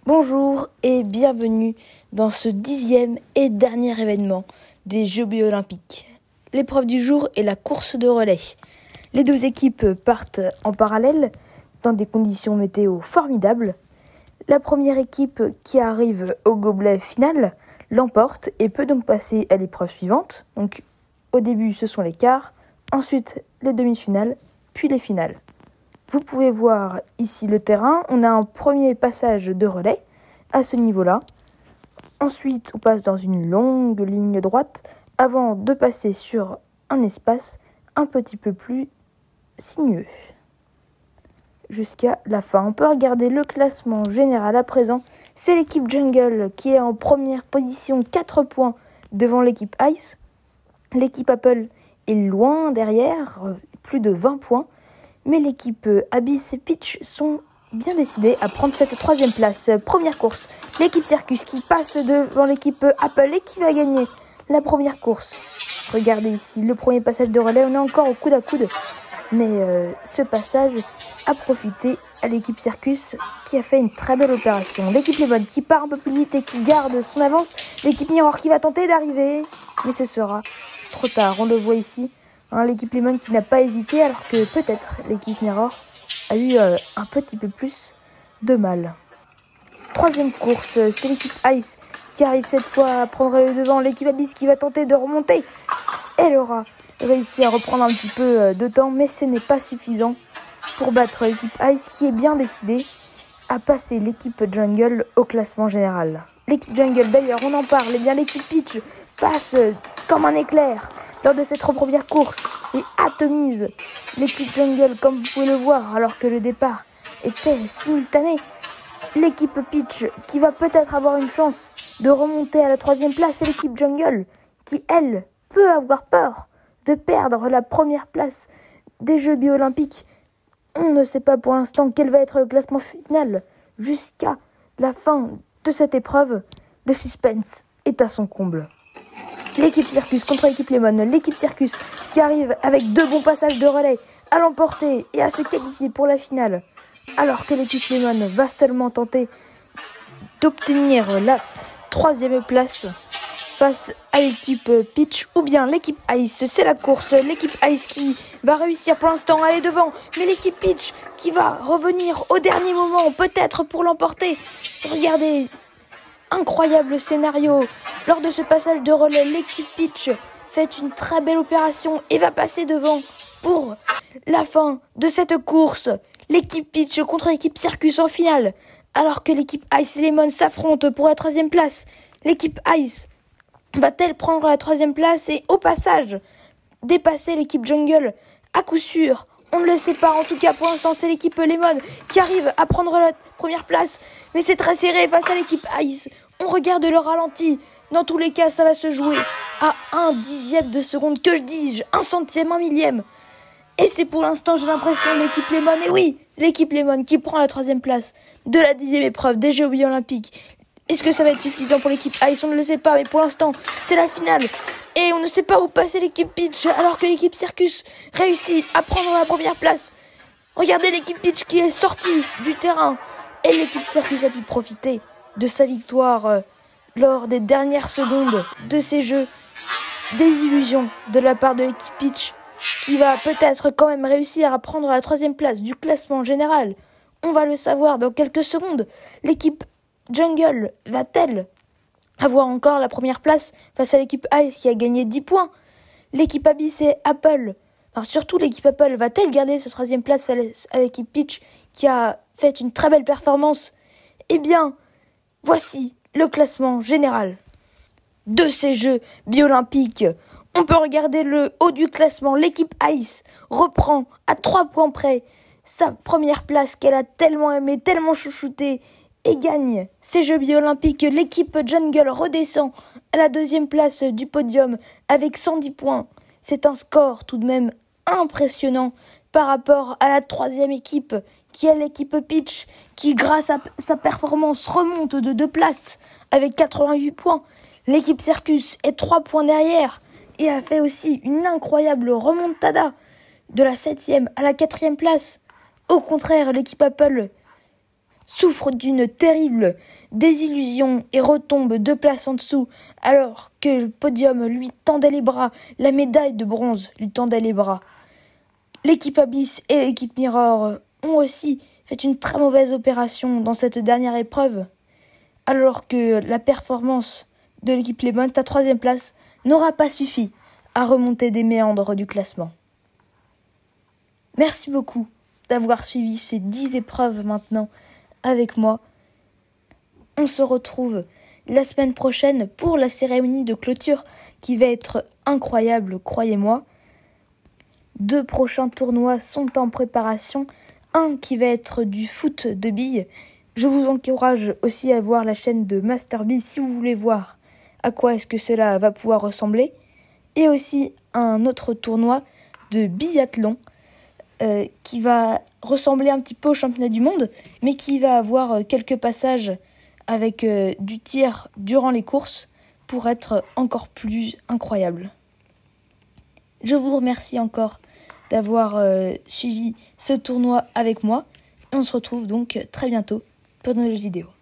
Bonjour et bienvenue dans ce 10e et dernier événement des Jeux olympiques. L'épreuve du jour est la course de relais. Les deux équipes partent en parallèle dans des conditions météo formidables. La première équipe qui arrive au gobelet final l'emporte et peut donc passer à l'épreuve suivante. Donc au début ce sont les quarts, ensuite les demi-finales, puis les finales. Vous pouvez voir ici le terrain, on a un premier passage de relais à ce niveau-là. Ensuite, on passe dans une longue ligne droite avant de passer sur un espace un petit peu plus sinueux. Jusqu'à la fin. On peut regarder le classement général à présent. C'est l'équipe Jungle qui est en première position, 4 points devant l'équipe Ice. L'équipe Apple est loin derrière, plus de 20 points. Mais l'équipe Abyss et Peach sont bien décidés à prendre cette troisième place. Première course, l'équipe Circus qui passe devant l'équipe Apple et qui va gagner la première course. Regardez ici, le premier passage de relais, on est encore au coude à coude. Mais ce passage a profité à l'équipe Circus qui a fait une très belle opération. L'équipe Lemon qui part un peu plus vite et qui garde son avance. L'équipe Mirror qui va tenter d'arriver, mais ce sera trop tard, on le voit ici. L'équipe Lemon qui n'a pas hésité alors que peut-être l'équipe Mirror a eu un petit peu plus de mal. Troisième course, c'est l'équipe Ice qui arrive cette fois à prendre le devant. L'équipe Abyss qui va tenter de remonter. Elle aura réussi à reprendre un petit peu de temps, mais ce n'est pas suffisant pour battre l'équipe Ice qui est bien décidée à passer l'équipe Jungle au classement général. L'équipe Jungle, d'ailleurs, on en parle, et bien l'équipe Peach passe comme un éclair lors de cette première course et atomise l'équipe Jungle, comme vous pouvez le voir, alors que le départ était simultané. L'équipe Peach qui va peut-être avoir une chance de remonter à la troisième place, et l'équipe Jungle qui, elle, peut avoir peur de perdre la première place des Jeux olympiques. On ne sait pas pour l'instant quel va être le classement final jusqu'à la fin de cette épreuve. Le suspense est à son comble. L'équipe Circus contre l'équipe Lemon. L'équipe Circus qui arrive avec 2 bons passages de relais à l'emporter et à se qualifier pour la finale. Alors que l'équipe Lemon va seulement tenter d'obtenir la 3e place face à l'équipe Peach ou bien l'équipe Ice. C'est la course. L'équipe Ice qui va réussir pour l'instant à aller devant. Mais l'équipe Peach qui va revenir au dernier moment, peut-être pour l'emporter. Regardez, incroyable scénario. Lors de ce passage de relais, l'équipe Peach fait une très belle opération et va passer devant pour la fin de cette course. L'équipe Peach contre l'équipe Circus en finale. Alors que l'équipe Ice et Lemon s'affrontent pour la 3e place. L'équipe Ice va-t-elle prendre la 3e place et au passage dépasser l'équipe Jungle? À coup sûr, on ne le sait pas. En tout cas, pour l'instant, c'est l'équipe Lemon qui arrive à prendre la première place. Mais c'est très serré face à l'équipe Ice. On regarde le ralenti. Dans tous les cas, ça va se jouer à 1/10 de seconde. Que je dis-je? 1 centième, 1 millième. Et c'est pour l'instant, j'ai l'impression, l'équipe Lemon. Et oui, l'équipe Lemon qui prend la 3e place de la 10e épreuve des Jeux olympiques. Est-ce que ça va être suffisant pour l'équipe Ice? On ne le sait pas, mais pour l'instant, c'est la finale. Et on ne sait pas où passer l'équipe Peach, alors que l'équipe Circus réussit à prendre la première place. Regardez l'équipe Peach qui est sortie du terrain. Et l'équipe Circus a pu profiter de sa victoire lors des dernières secondes de ces Jeux. Désillusion de la part de l'équipe Peach, qui va peut-être quand même réussir à prendre la 3e place du classement général. On va le savoir dans quelques secondes. L'équipe Jungle va-t-elle avoir encore la première place face à l'équipe Ice qui a gagné 10 points? L'équipe Abyss et Apple, surtout l'équipe Apple, va-t-elle garder cette 3e place face à l'équipe Peach qui a fait une très belle performance? Eh bien, voici le classement général de ces Jeux olympiques. On peut regarder le haut du classement. L'équipe Ice reprend à 3 points près sa première place qu'elle a tellement aimée, tellement chouchoutée, et gagne ces Jeux olympiques. L'équipe Jungle redescend à la 2e place du podium avec 110 points. C'est un score tout de même impressionnant par rapport à la 3e équipe qui est l'équipe Peach qui, grâce à sa performance, remonte de 2 places avec 88 points. L'équipe Circus est 3 points derrière et a fait aussi une incroyable remontada de la 7e à la 4e place. Au contraire, l'équipe Apple souffre d'une terrible désillusion et retombe 2 places en dessous, alors que le podium lui tendait les bras, la médaille de bronze lui tendait les bras. L'équipe Abyss et l'équipe Mirror ont aussi fait une très mauvaise opération dans cette dernière épreuve, alors que la performance de l'équipe Lemon à 3e place n'aura pas suffi à remonter des méandres du classement. Merci beaucoup d'avoir suivi ces 10 épreuves maintenant avec moi. On se retrouve la semaine prochaine pour la cérémonie de clôture qui va être incroyable, croyez-moi. 2 prochains tournois sont en préparation. Un qui va être du foot de billes. Je vous encourage aussi à voir la chaîne de MasterBee si vous voulez voir à quoi est-ce que cela va pouvoir ressembler. Et aussi un autre tournoi de biathlon qui va ressembler un petit peu au championnat du monde, mais qui va avoir quelques passages avec du tir durant les courses pour être encore plus incroyable. Je vous remercie encore d'avoir suivi ce tournoi avec moi. Et on se retrouve donc très bientôt pour de nouvelles vidéos.